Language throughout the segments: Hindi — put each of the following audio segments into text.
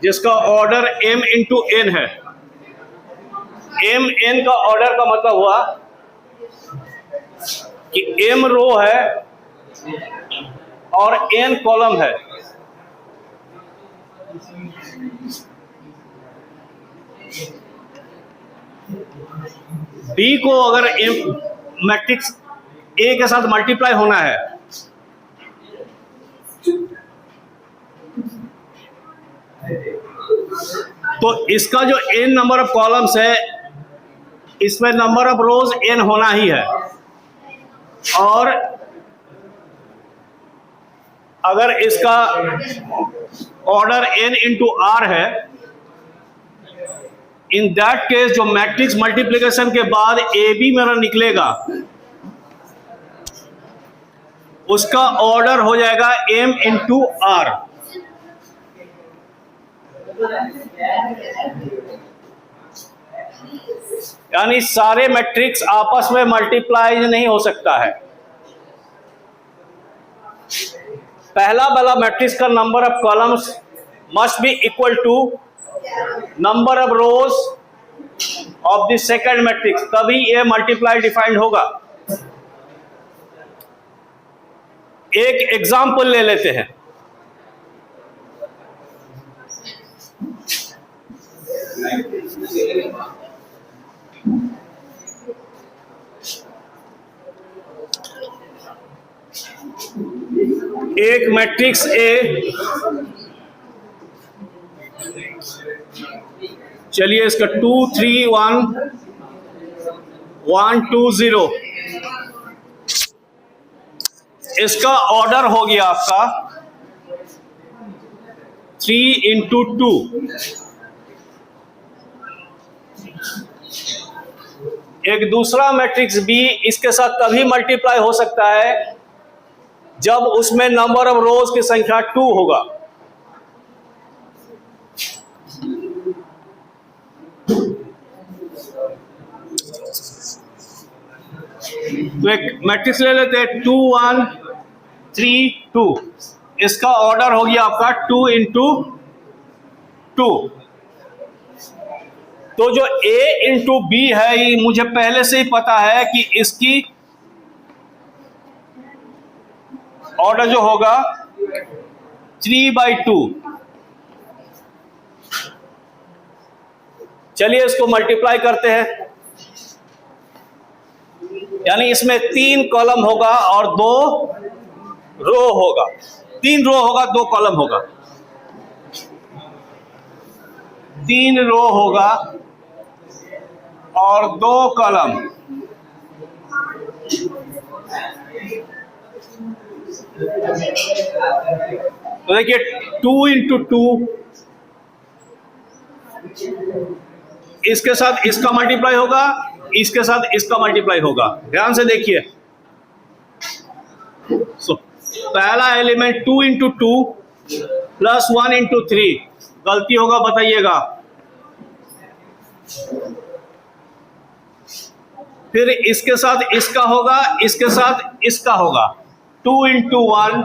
जिसका ऑर्डर m इंटू n है। m n का ऑर्डर का मतलब हुआ कि m रो है और n कॉलम है। D को अगर मैट्रिक्स A के साथ मल्टीप्लाई होना है तो इसका जो n नंबर ऑफ कॉलम्स है इसमें नंबर ऑफ रोज n होना ही है। और अगर इसका ऑर्डर n इंटू r है, इन दैट केस जो मैट्रिक्स मल्टीप्लिकेशन के बाद AB मेरा निकलेगा उसका ऑर्डर हो जाएगा m इंटू r। यानी सारे मैट्रिक्स आपस में मल्टीप्लाई नहीं हो सकता है। पहला वाला मैट्रिक्स का number of columns must be equal to number of rows of the second matrix, तभी ये मल्टीप्लाई डिफाइंड होगा। एक एग्जांपल ले लेते हैं। एक मैट्रिक्स ए, चलिए इसका 2 3 1 1 2 0, इसका ऑर्डर हो गया आपका 3 इंटू 2। एक दूसरा मैट्रिक्स बी इसके साथ तभी मल्टीप्लाई हो सकता है जब उसमें नंबर ऑफ रोज की संख्या 2 होगा। तो एक मैट्रिक्स ले लेते हैं 2 1 3 2, इसका ऑर्डर हो गया आपका 2 इंटू 2। तो जो A इंटू बी है ये मुझे पहले से ही पता है कि इसकी ऑर्डर जो होगा 3/2। चलिए इसको मल्टीप्लाई करते हैं। यानी इसमें 3 कॉलम होगा और 2 रो होगा। 3 रो होगा 2 कॉलम होगा। 3 रो होगा और 2 कॉलम। तो देखिए 2 इंटू 2, इसके साथ इसका मल्टीप्लाई होगा, इसके साथ इसका मल्टीप्लाई होगा। ध्यान से देखिए। पहला एलिमेंट 2 इंटू 2 प्लस 1 इंटू 3, गलती होगा बताइएगा। फिर इसके साथ इसका होगा, इसके साथ इसका होगा। 2 इंटू 1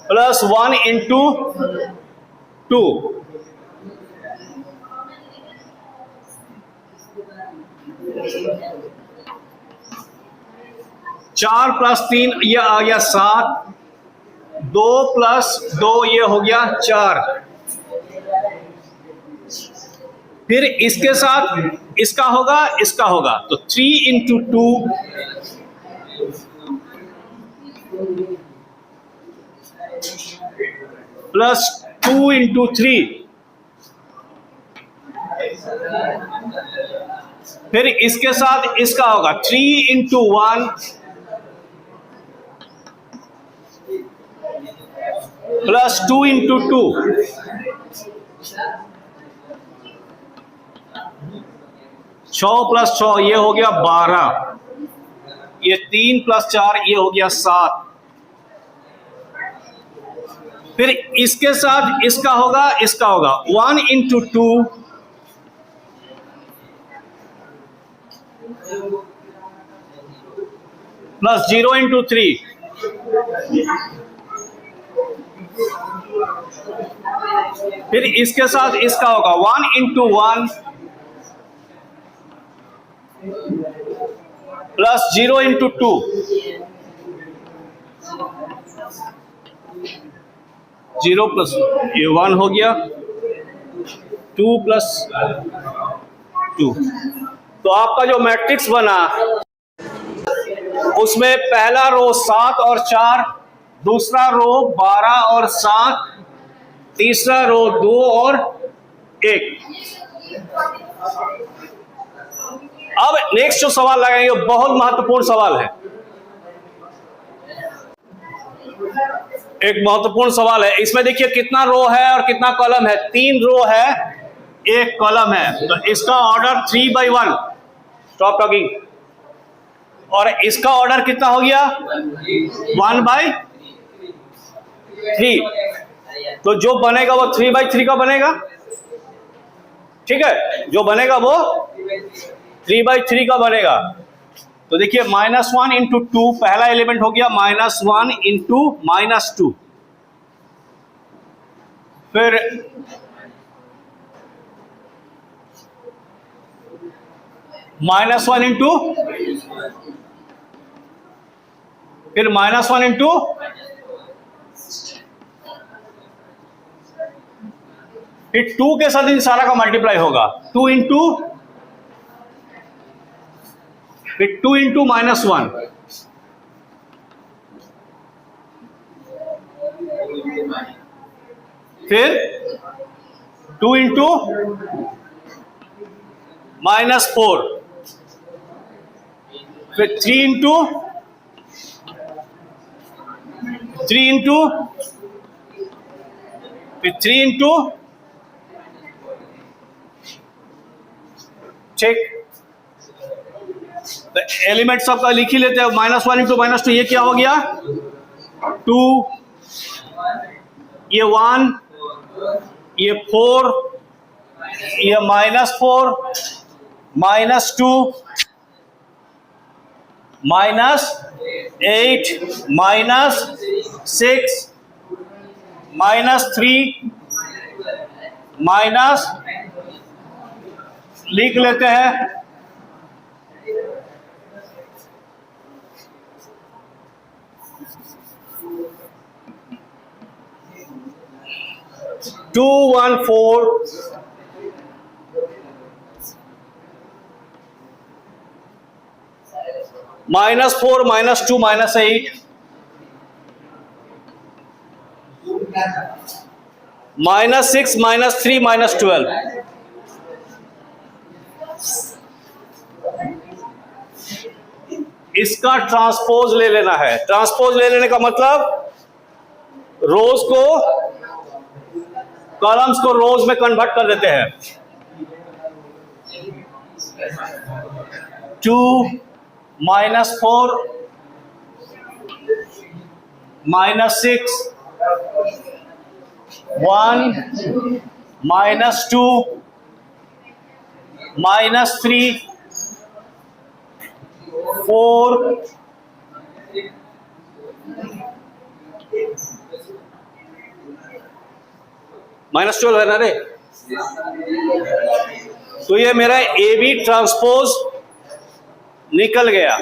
प्लस 1 इंटू 2, 4 प्लस 3 ये आ गया 7, 2 प्लस 2 ये हो गया 4। फिर इसके साथ इसका होगा, इसका होगा। तो 3 इंटू 2 प्लस 2 इंटू 3, फिर इसके साथ इसका होगा 3 इंटू 1 प्लस 2 इंटू 2, 6 प्लस 6 ये हो गया 12, ये 3 प्लस 4 ये हो गया 7। फिर इसके साथ इसका होगा, इसका होगा 1 इंटू 2 2 प्लस 0 इंटू 3, फिर इसके साथ इसका होगा 1 इंटू 1 प्लस 0 इंटू 2, 0 प्लस ये 1 हो गया, 2 प्लस 2। तो आपका जो मैट्रिक्स बना उसमें पहला रो 7 और 4, दूसरा रो 12 और 7, तीसरा रो 2 और 1। अब नेक्स्ट जो सवाल लगाएंगे बहुत महत्वपूर्ण सवाल है, एक महत्वपूर्ण सवाल है। इसमें देखिए कितना रो है और कितना कॉलम है, 3 रो है 1 कॉलम है, तो इसका ऑर्डर 3/1, स्टॉप टॉकिंग। और इसका ऑर्डर कितना हो गया 1/3। तो जो बनेगा वो 3/3 का बनेगा, ठीक है, जो बनेगा वो 3/3 का बनेगा। तो देखिए -1 इंटू 2 पहला एलिमेंट हो गया, -1 इंटू -2, फिर -1 इंटू, फिर -1 इंटू, फिर 2 के साथ इन सारा का मल्टीप्लाई होगा, 2 इंटू, फिर 2 इंटू -1, फिर 2 इंटू -4, फिर 3 इंटू, 3 इंटू, फिर 3 इंटू, ठीक। तो एलिमेंट सबका लिख ही लेते हैं, -1 इंटू -2 ये क्या हो गया 2, ये 1, ये 4, ये -4, -2, -8, -6, -3, माइनस लिख लेते हैं 214 -4 -2 -8 -6 -3 -12। इसका ट्रांसपोज ले लेना है। ट्रांसपोज ले लेने का मतलब रोज को कॉलम्स को रोज में कन्वर्ट कर देते हैं। 2 -4 -6 1 -2 -3 4 -12 है ना रे। तो ये मेरा ए बी ट्रांसपोज निकल गया।